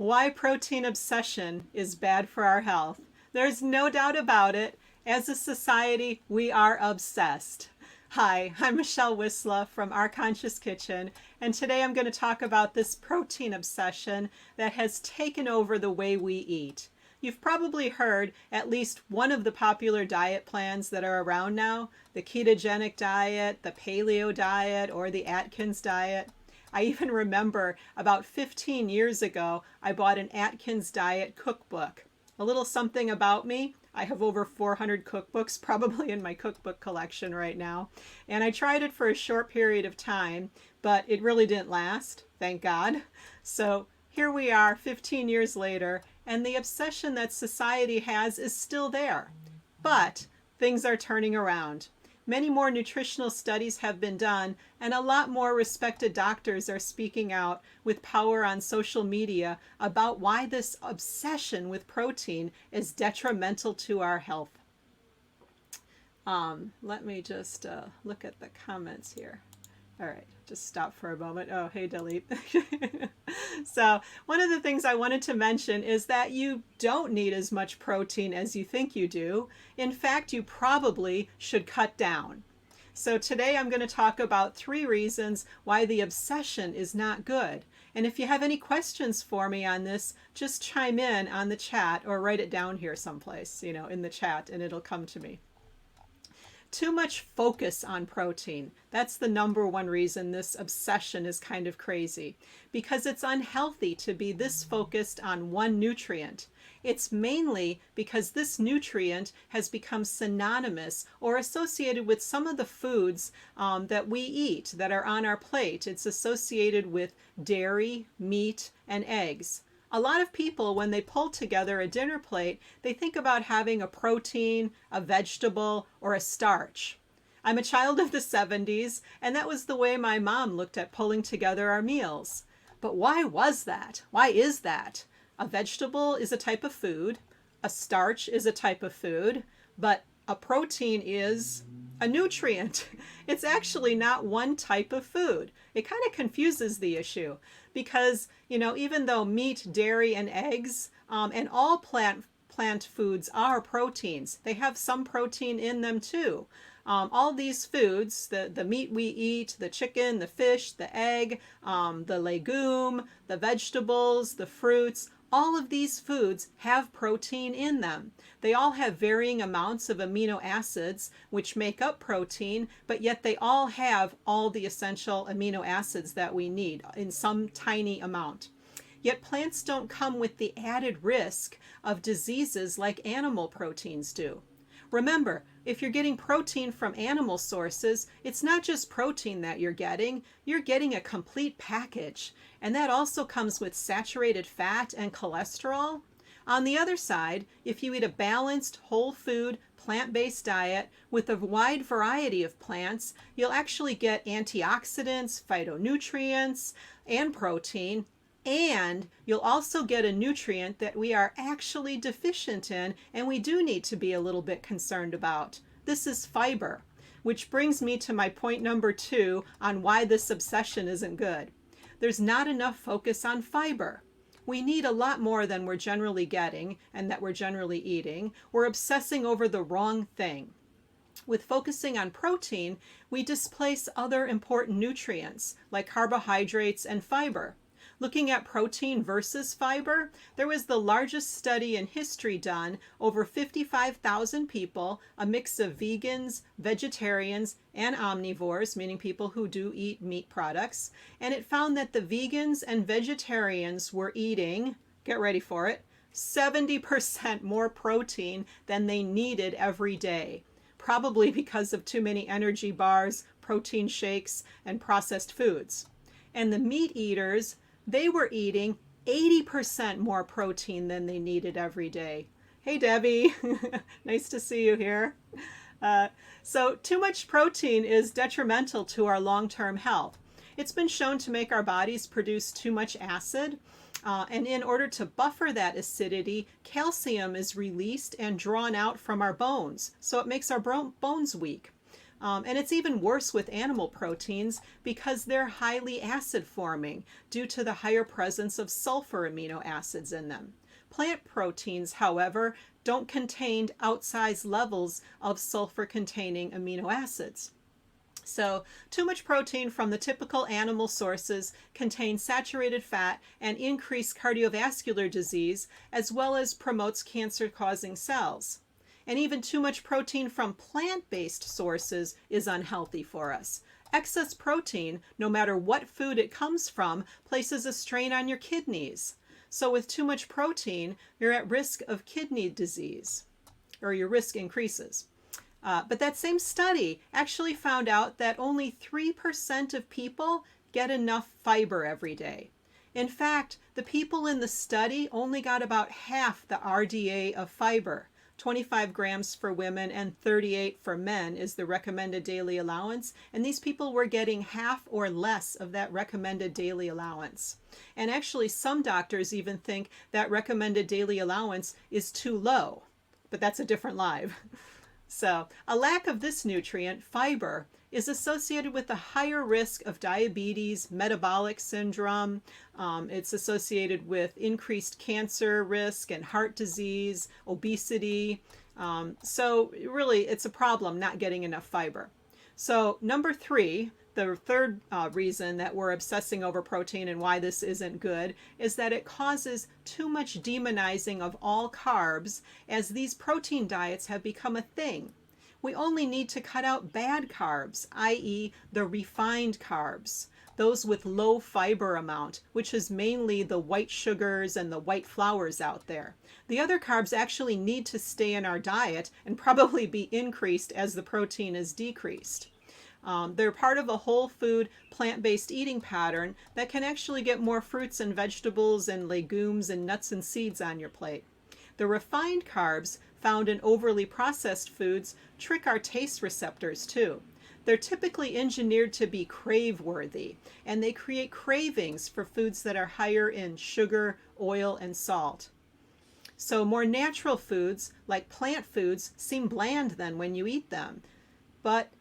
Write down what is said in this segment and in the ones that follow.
Why protein obsession is bad for our health. There's no doubt about it. As a society, we are obsessed. Hi, I'm Michelle Wisla from Our Conscious Kitchen, and today I'm going to talk about this protein obsession that has taken over the way we eat. You've probably heard at least one of the popular diet plans that are around now, the ketogenic diet, the paleo diet, or the Atkins diet. I even remember about 15 years ago, I bought an Atkins diet cookbook. A little something about me. I have over 400 cookbooks probably in my cookbook collection right now. And I tried it for a short period of time, but it really didn't last, thank God. So here we are 15 years later, and the obsession that society has is still there. But things are turning around. Many more nutritional studies have been done, and a lot more respected doctors are speaking out with power on social media about why this obsession with protein is detrimental to our health. Let me just look at the comments here. All right, just stop for a moment. Oh, hey, delete. So one of the things I wanted to mention is that you don't need as much protein as you think you do. In fact, you probably should cut down. So today I'm going to talk about 3 reasons why the obsession is not good. And if you have any questions for me on this, just chime in on the chat or write it down here someplace, in the chat, and it'll come to me. Too much focus on protein. That's the number one reason this obsession is kind of crazy, because it's unhealthy to be this focused on one nutrient. It's mainly because this nutrient has become synonymous or associated with some of the foods that we eat that are on our plate. It's associated with dairy, meat, and eggs. A lot of people, when they pull together a dinner plate, they think about having a protein, a vegetable, or a starch. I'm a child of the 70s, and that was the way my mom looked at pulling together our meals. But why was that? Why is that? A vegetable is a type of food, a starch is a type of food, but a protein is a nutrient. It's actually not one type of food. It kind of confuses the issue because, even though meat, dairy, and eggs, and all plant foods are proteins, they have some protein in them too. All these foods, the meat we eat, the chicken, the fish, the egg, the legume, the vegetables, the fruits, all of these foods have protein in them. They all have varying amounts of amino acids which make up protein, but yet they all have all the essential amino acids that we need in some tiny amount. Yet plants don't come with the added risk of diseases like animal proteins do. Remember, if you're getting protein from animal sources, it's not just protein that you're getting a complete package. And that also comes with saturated fat and cholesterol. On the other side, if you eat a balanced, whole food, plant-based diet with a wide variety of plants, you'll actually get antioxidants, phytonutrients, and protein. And you'll also get a nutrient that we are actually deficient in, and we do need to be a little bit concerned about. This is fiber, which brings me to my point number 2 on why this obsession isn't good. There's not enough focus on fiber. We need a lot more than we're generally getting and that we're generally eating. We're obsessing over the wrong thing. With focusing on protein, we displace other important nutrients like carbohydrates and fiber. Looking at protein versus fiber, there was the largest study in history done, over 55,000 people, a mix of vegans, vegetarians, and omnivores, meaning people who do eat meat products. And it found that the vegans and vegetarians were eating, get ready for it, 70% more protein than they needed every day. Probably because of too many energy bars, protein shakes, and processed foods. And the meat eaters, they were eating 80% more protein than they needed every day. Hey, Debbie. Nice to see you here. So too much protein is detrimental to our long-term health. It's been shown to make our bodies produce too much acid. And in order to buffer that acidity, calcium is released and drawn out from our bones. So it makes our bones weak. And it's even worse with animal proteins because they're highly acid forming due to the higher presence of sulfur amino acids in them. Plant proteins, however, don't contain outsized levels of sulfur containing amino acids. So too much protein from the typical animal sources contains saturated fat and increased cardiovascular disease, as well as promotes cancer-causing cells. And even too much protein from plant-based sources is unhealthy for us. Excess protein, no matter what food it comes from, places a strain on your kidneys. So with too much protein, you're at risk of kidney disease, or your risk increases. But that same study actually found out that only 3% of people get enough fiber every day. In fact, the people in the study only got about half the RDA of fiber. 25 grams for women and 38 for men is the recommended daily allowance. And these people were getting half or less of that recommended daily allowance. And actually, some doctors even think that recommended daily allowance is too low. But that's a different live. So a lack of this nutrient, fiber, is associated with a higher risk of diabetes, metabolic syndrome. It's associated with increased cancer risk and heart disease, obesity. So really, it's a problem not getting enough fiber. So number 3, the third reason that we're obsessing over protein and why this isn't good is that it causes too much demonizing of all carbs, as these protein diets have become a thing. We only need to cut out bad carbs, i.e. the refined carbs, those with low fiber amount, which is mainly the white sugars and the white flours out there. The other carbs actually need to stay in our diet and probably be increased as the protein is decreased. They're part of a whole food, plant-based eating pattern that can actually get more fruits and vegetables and legumes and nuts and seeds on your plate. The refined carbs found in overly processed foods trick our taste receptors too. They're typically engineered to be crave-worthy, and they create cravings for foods that are higher in sugar, oil, and salt. So more natural foods, like plant foods, seem bland then when you eat them. But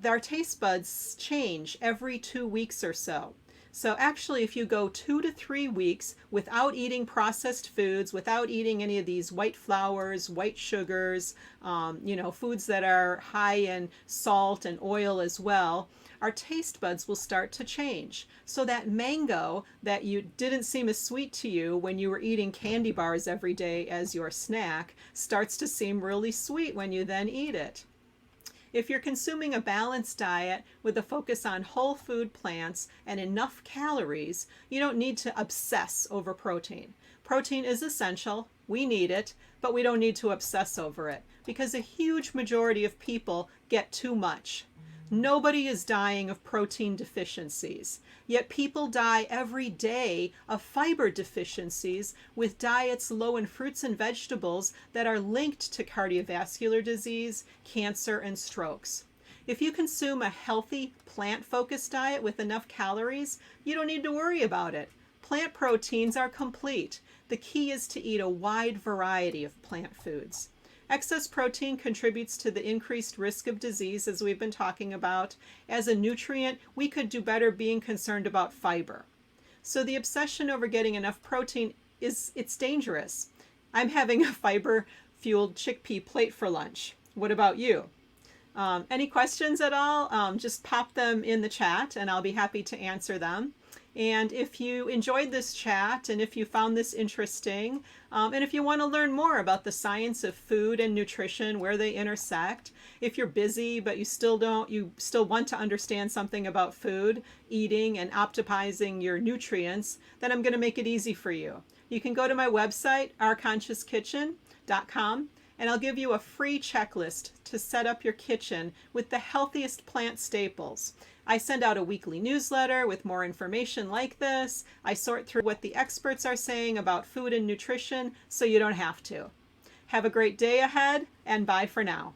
our taste buds change every 2 weeks or so. So actually, if you go 2 to 3 weeks without eating processed foods, without eating any of these white flours, white sugars, foods that are high in salt and oil as well, our taste buds will start to change. So that mango that you didn't seem as sweet to you when you were eating candy bars every day as your snack starts to seem really sweet when you then eat it. If you're consuming a balanced diet with a focus on whole food plants and enough calories, you don't need to obsess over protein. Protein is essential, we need it, but we don't need to obsess over it because a huge majority of people get too much. Nobody is dying of protein deficiencies, yet people die every day of fiber deficiencies with diets low in fruits and vegetables that are linked to cardiovascular disease, cancer, and strokes. If you consume a healthy, plant-focused diet with enough calories, you don't need to worry about it. Plant proteins are complete. The key is to eat a wide variety of plant foods. Excess protein contributes to the increased risk of disease, as we've been talking about. As a nutrient, we could do better being concerned about fiber. So the obsession over getting enough protein it's dangerous. I'm having a fiber-fueled chickpea plate for lunch. What about you? Any questions at all? Just pop them in the chat and I'll be happy to answer them. And if you enjoyed this chat and if you found this interesting, and if you want to learn more about the science of food and nutrition, where they intersect, if you're busy but you still want to understand something about food, eating, and optimizing your nutrients, then I'm going to make it easy for you. You can go to my website, ourconsciouskitchen.com, and I'll give you a free checklist to set up your kitchen with the healthiest plant staples. I send out a weekly newsletter with more information like this. I sort through what the experts are saying about food and nutrition so you don't have to. Have a great day ahead, and bye for now.